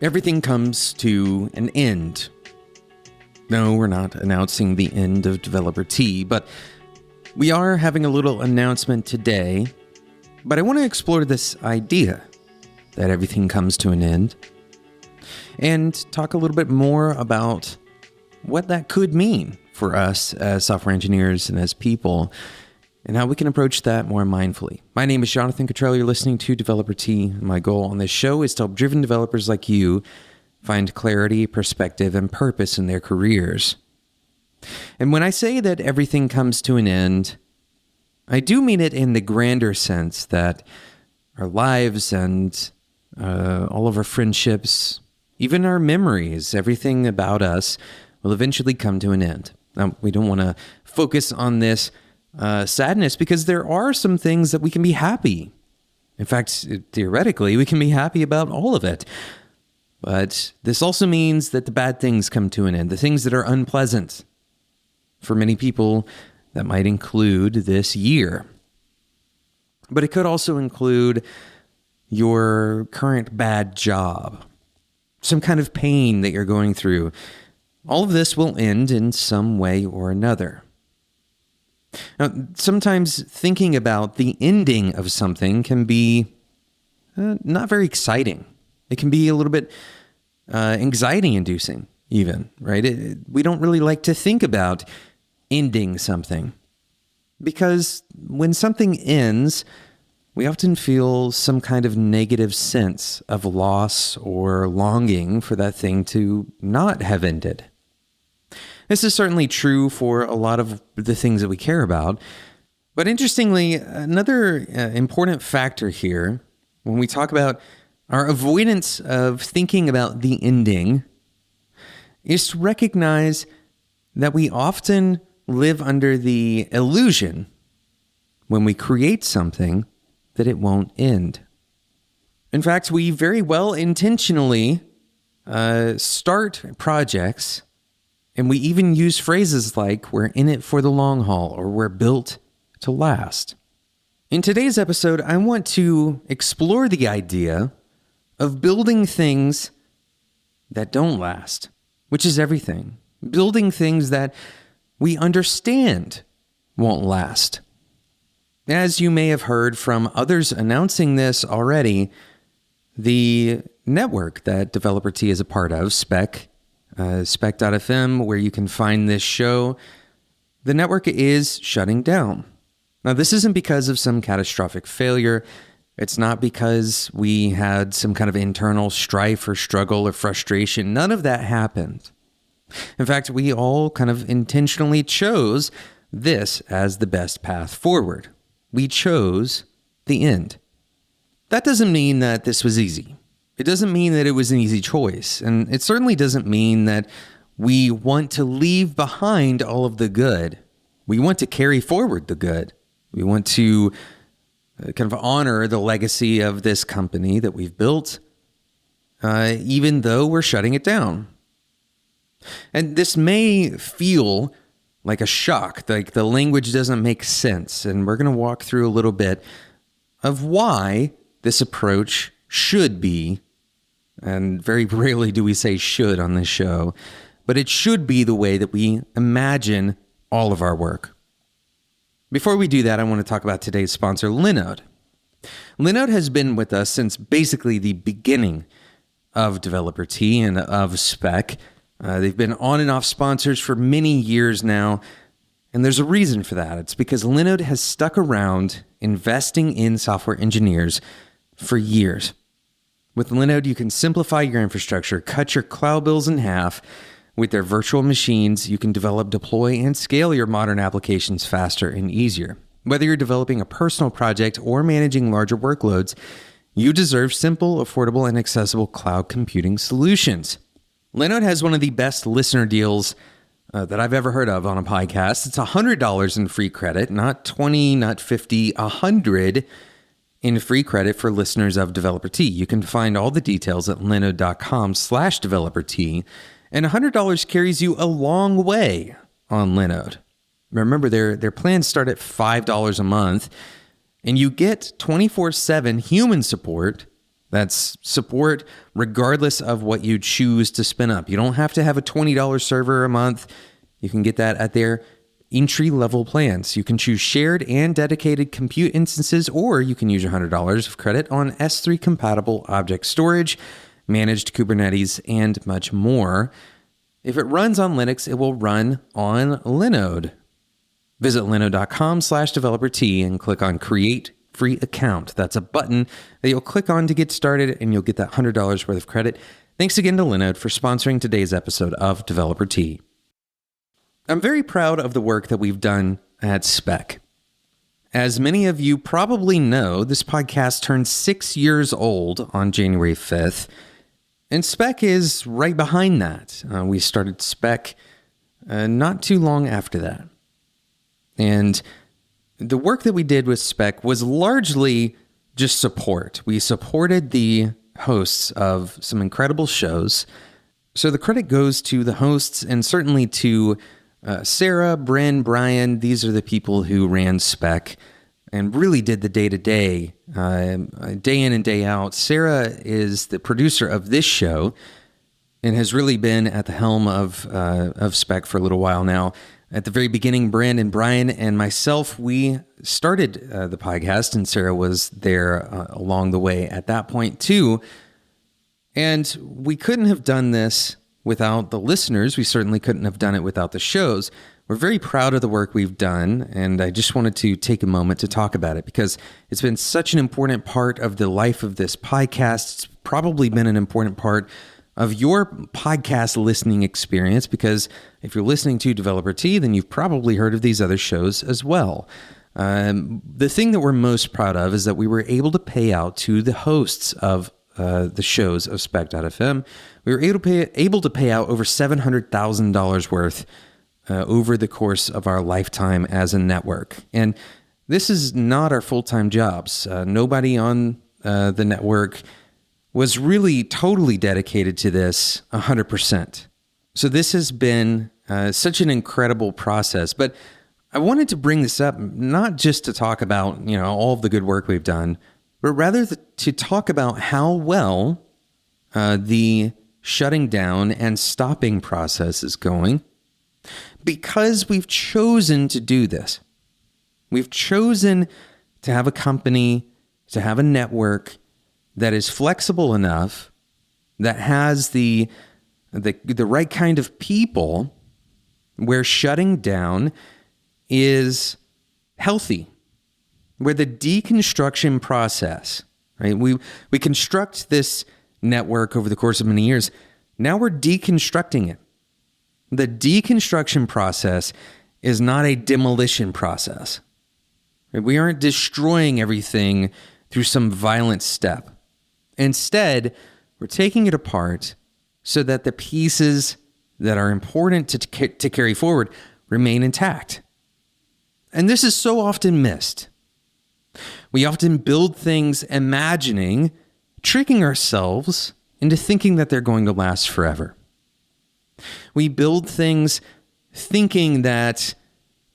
Everything comes to an end. No, we're not announcing the end of Developer T, but we are having a little announcement today. But I want to explore this idea that everything comes to an end and talk a little bit more about what that could mean for us as software engineers and as people, and how we can approach that more mindfully. My name is Jonathan Cottrell. You're listening to Developer T. And my goal on this show is to help driven developers like you find clarity, perspective, and purpose in their careers. And when I say that everything comes to an end, I do mean it in the grander sense that our lives and all of our friendships, even our memories, everything about us will eventually come to an end. Now, we don't want to focus on this sadness because there are some things that we can be happy. In fact, theoretically, we can be happy about all of it. But this also means that the bad things come to an end, the things that are unpleasant. For many people, that might include this year. But it could also include your current bad job, some kind of pain that you're going through. All of this will end in some way or another. Now, sometimes thinking about the ending of something can be not very exciting. It can be a little bit anxiety-inducing, even, right? We don't really like to think about ending something because when something ends, we often feel some kind of negative sense of loss or longing for that thing to not have ended. This is certainly true for a lot of the things that we care about. But interestingly, another important factor here, when we talk about our avoidance of thinking about the ending, is to recognize that we often live under the illusion when we create something that it won't end. In fact, we very well intentionally start projects, and we even use phrases like, we're in it for the long haul, or we're built to last. In today's episode, I want to explore the idea of building things that don't last, which is everything. Building things that we understand won't last. As you may have heard from others announcing this already, the network that Developer T is a part of, spec.fm, where you can find this show, the network is shutting down. Now, this isn't because of some catastrophic failure. It's not because we had some kind of internal strife or struggle or frustration. None of that happened. In fact, we all kind of intentionally chose this as the best path forward. We chose the end. That doesn't mean that this was easy. It doesn't mean that it was an easy choice. And it certainly doesn't mean that we want to leave behind all of the good. We want to carry forward the good. We want to kind of honor the legacy of this company that we've built, even though we're shutting it down. And this may feel like a shock, like the language doesn't make sense. And we're going to walk through a little bit of why this approach should be, and very rarely do we say should on this show, but it should be the way that we imagine all of our work. Before we do that, I want to talk about today's sponsor, Linode. Linode has been with us since basically the beginning of Developer T and of Spec. They've been on and off sponsors for many years now, and there's a reason for that. It's because Linode has stuck around investing in software engineers for years. With Linode, you can simplify your infrastructure, cut your cloud bills in half. With their virtual machines, you can develop, deploy, and scale your modern applications faster and easier. Whether you're developing a personal project or managing larger workloads, you deserve simple, affordable, and accessible cloud computing solutions. Linode has one of the best listener deals that I've ever heard of on a podcast. It's $100 in free credit, not 20, not 50, 100 in free credit for listeners of Developer T. You can find all the details at linode.com/developer-t, and $100 carries you a long way on Linode. Remember, their plans start at $5 a month, and you get 24/7 human support That's support regardless of what you choose to spin up. You don't have to have a $20 server a month. You can get that at their entry-level plans. You can choose shared and dedicated compute instances, or you can use your $100 of credit on S3-compatible object storage, managed Kubernetes, and much more. If it runs on Linux, it will run on Linode. Visit linode.com/developer-t and click on Create Free Account. That's a button that you'll click on to get started, and you'll get that $100 worth of credit. Thanks again to Linode for sponsoring today's episode of Developer Tea. I'm very proud of the work that we've done at Spec. As many of you probably know, this podcast turned 6 years old on January 5th, and Spec is right behind that. We started Spec not too long after that. And the work that we did with Spec was largely just support. We supported the hosts of some incredible shows. So the credit goes to the hosts and certainly to Sarah, Bryn, Brian. These are the people who ran Spec and really did the day-to-day, day in and day out. Sarah is the producer of this show and has really been at the helm of Spec for a little while now. At the very beginning, Bryn and Brian and myself, we started the podcast, and Sarah was there along the way at that point too. And we couldn't have done this without the listeners. We certainly couldn't have done it without the shows. We're very proud of the work we've done, and I just wanted to take a moment to talk about it because it's been such an important part of the life of this podcast. It's probably been an important part of your podcast listening experience, because if you're listening to Developer Tea, then you've probably heard of these other shows as well. The thing that we're most proud of is that we were able to pay out to the hosts of the shows of Spec.fm. We were able to pay out over $700,000 worth over the course of our lifetime as a network. And this is not our full-time jobs. Nobody on the network was really totally dedicated to this 100%. So this has been such an incredible process. But I wanted to bring this up not just to talk about, all of the good work we've done, but rather to talk about how well the shutting down and stopping process is going, because we've chosen to do this. We've chosen to have a company, to have a network that is flexible enough, that has the right kind of people, where shutting down is healthy, where the deconstruction process, right? We construct this network over the course of many years. Now we're deconstructing it. The deconstruction process is not a demolition process. Right? We aren't destroying everything through some violent step. Instead, we're taking it apart so that the pieces that are important to carry forward remain intact. And this is so often missed. We often build things imagining, tricking ourselves into thinking that they're going to last forever. We build things thinking that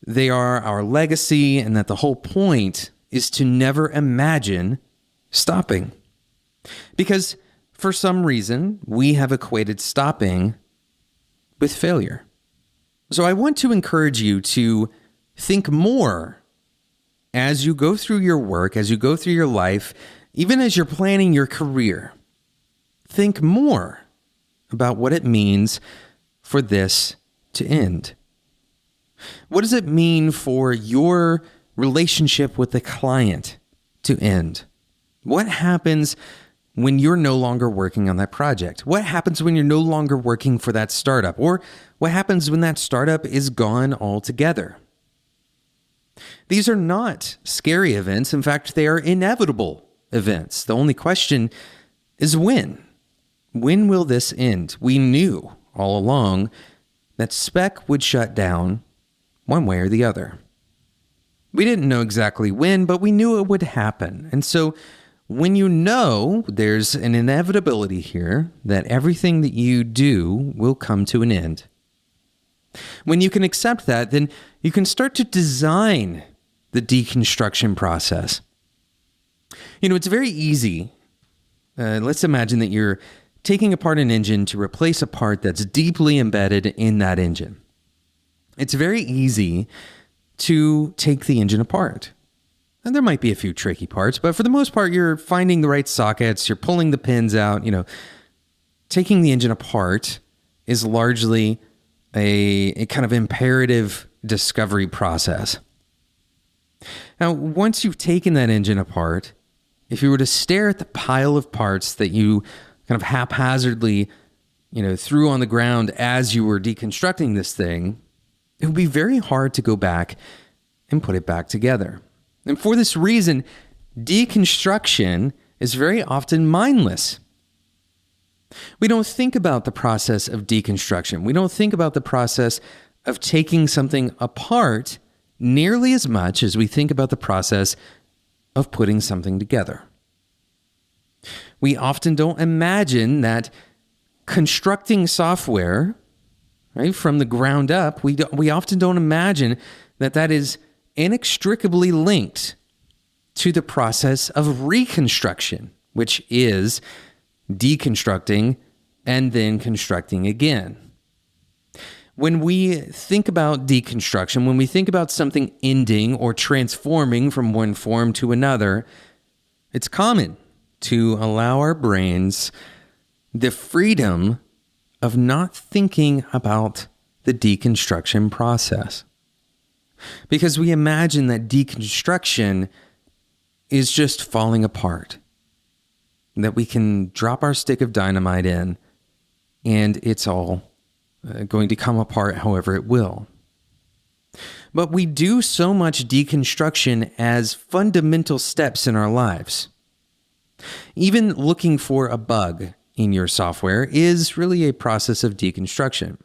they are our legacy and that the whole point is to never imagine stopping. Because for some reason, we have equated stopping with failure. So I want to encourage you to think more as you go through your work, as you go through your life, even as you're planning your career. Think more about what it means for this to end. What does it mean for your relationship with the client to end? What happens when you're no longer working on that project? What happens when you're no longer working for that startup? Or what happens when that startup is gone altogether? These are not scary events. In fact, they are inevitable events. The only question is when. When will this end? We knew all along that Spec would shut down one way or the other. We didn't know exactly when, but we knew it would happen. And so when you know there's an inevitability here that everything that you do will come to an end, when you can accept that, then you can start to design the deconstruction process. It's very easy let's imagine that you're taking apart an engine to replace a part that's deeply embedded in that engine. It's very easy to take the engine apart. And there might be a few tricky parts, but for the most part, you're finding the right sockets, you're pulling the pins out. Taking the engine apart is largely a kind of imperative discovery process. Now, once you've taken that engine apart, if you were to stare at the pile of parts that you kind of haphazardly, threw on the ground as you were deconstructing this thing, it would be very hard to go back and put it back together. And for this reason, deconstruction is very often mindless. We don't think about the process of deconstruction. We don't think about the process of taking something apart nearly as much as we think about the process of putting something together. We often don't imagine that constructing software, right, from the ground up, we often don't imagine that is inextricably linked to the process of reconstruction, which is deconstructing and then constructing again. When we think about deconstruction, when we think about something ending or transforming from one form to another, it's common to allow our brains the freedom of not thinking about the deconstruction process. Because we imagine that deconstruction is just falling apart, that we can drop our stick of dynamite in and it's all going to come apart however it will. But we do so much deconstruction as fundamental steps in our lives. Even looking for a bug in your software is really a process of deconstruction.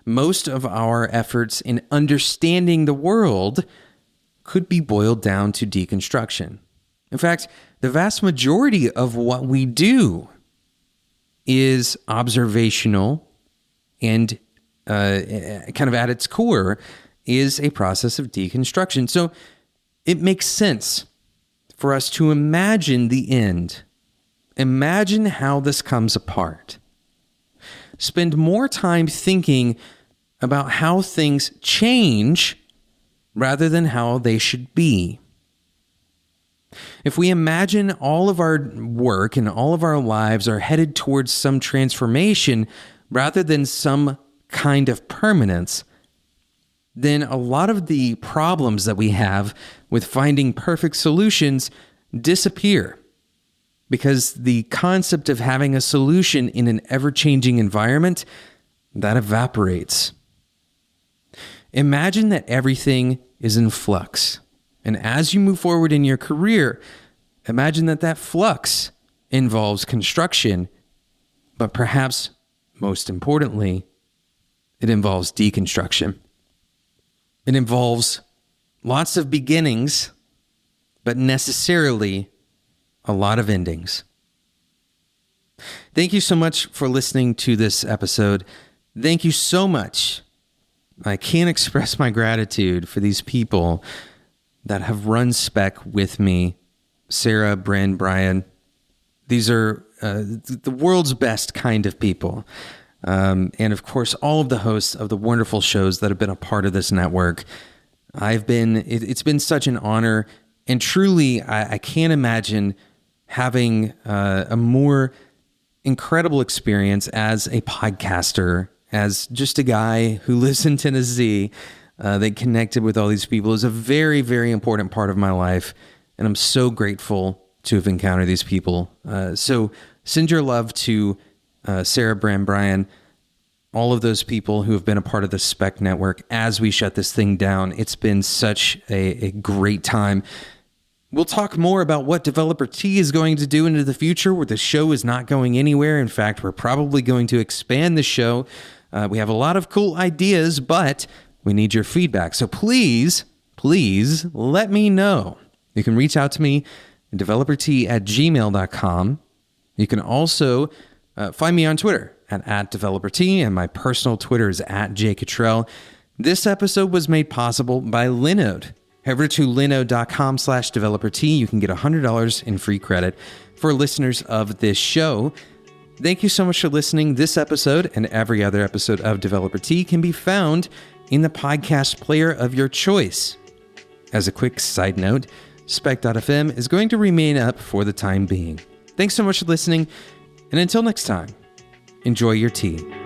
Most of our efforts in understanding the world could be boiled down to deconstruction. In fact, the vast majority of what we do is observational and kind of at its core is a process of deconstruction. So it makes sense for us to imagine the end. Imagine how this comes apart. Spend more time thinking about how things change rather than how they should be. If we imagine all of our work and all of our lives are headed towards some transformation rather than some kind of permanence, then a lot of the problems that we have with finding perfect solutions disappear. Because the concept of having a solution in an ever-changing environment, that evaporates. Imagine that everything is in flux. And as you move forward in your career, imagine that flux involves construction, but perhaps most importantly, it involves deconstruction. It involves lots of beginnings, but necessarily a lot of endings. Thank you so much for listening to this episode. Thank you so much. I can't express my gratitude for these people that have run spec with me. Sarah, Bryn, Brian. These are the world's best kind of people. And of course, all of the hosts of the wonderful shows that have been a part of this network. It's been such an honor. And truly, I can't imagine having a more incredible experience as a podcaster, as just a guy who lives in Tennessee, that connected with all these people is a very, very important part of my life. And I'm so grateful to have encountered these people. So send your love to Sarah, Bram, Brian, all of those people who have been a part of the Spec Network as we shut this thing down. It's been such a great time. We'll talk more about what Developer T is going to do into the future, where the show is not going anywhere. In fact, we're probably going to expand the show. We have a lot of cool ideas, but we need your feedback. So please let me know. You can reach out to me at developerT@gmail.com. You can also find me on Twitter at developerT, and my personal Twitter is @jcottrell. This episode was made possible by Linode. Head over to linode.com/developer-t. You can get $100 in free credit for listeners of this show. Thank you so much for listening. This episode and every other episode of Developer Tea can be found in the podcast player of your choice. As a quick side note, Spec.fm is going to remain up for the time being. Thanks so much for listening, and until next time, enjoy your tea.